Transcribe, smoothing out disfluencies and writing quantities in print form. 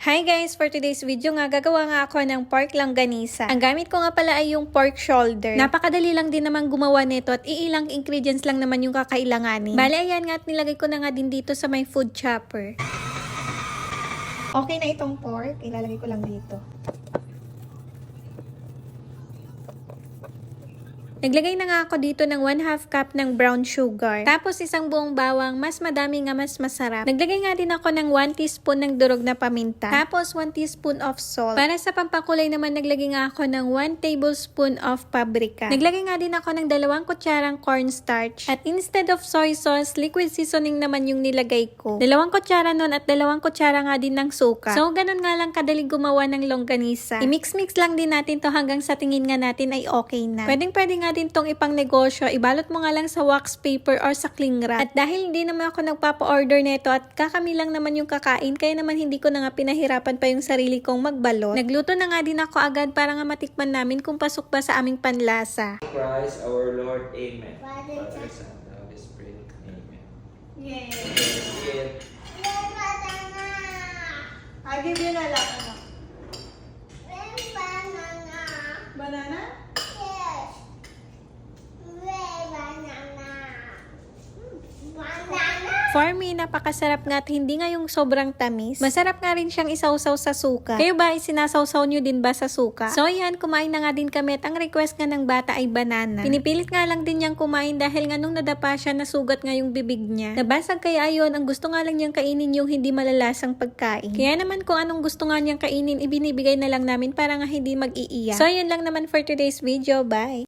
Hi guys! For today's video nga, gagawa nga ako ng pork langganisa. Ang gamit ko nga pala ay yung pork shoulder. Napakadali lang din naman gumawa nito at iilang ingredients lang naman yung kakailanganin. Bale, ayan nga at nilagay ko na nga din dito sa may food chopper. Okay na itong pork. Ilalagay ko lang dito. Naglagay na nga ako dito ng 1/2 cup ng brown sugar. Tapos isang buong bawang, mas madami nga mas masarap. Naglagay nga din ako ng 1 teaspoon ng durog na paminta. Tapos 1 teaspoon of salt. Para sa pampakulay naman, naglagay nga ako ng 1 tablespoon of paprika. Naglagay nga din ako ng 2 kutsarang cornstarch. At instead of soy sauce, liquid seasoning naman yung nilagay ko. 2 kutsara nun at 2 kutsara nga din ng suka. So ganun nga lang kadali gumawa ng longganisa. I-mix-mix lang din natin to hanggang sa tingin nga natin ay okay na. Pwede nga din tong ipang negosyo, ibalot mo nga lang sa wax paper or sa cling wrap. At dahil hindi naman ako nagpapa-order nito at kakami lang naman yung kakain, kaya naman hindi ko na nga pinahirapan pa yung sarili kong magbalot. Nagluto na nga din ako agad para nga matikman namin kung pasok ba sa aming panlasa. Christ our Lord, Amen. Father, Son, and Holy Spirit, Amen. Yay! I'll give you na lang. Banana. Banana? Yes. Banana. Banana. For me, napakasarap nga at hindi nga yung sobrang tamis. Masarap nga rin siyang isawsaw sa suka. Kayo ba, sinasawsaw nyo din ba sa suka? So yan, kumain na nga din kami at ang request nga ng bata ay banana. Pinipilit nga lang din niyang kumain dahil nga nung nadapa siya, nasugat nga yung bibig niya. Nabasag kaya ayun, ang gusto nga lang niyang kainin yung hindi malalasang pagkain. Kaya naman kung anong gusto nga niyang kainin, ibinibigay na lang namin para nga hindi mag-iiyak. So yun lang naman for today's video. Bye!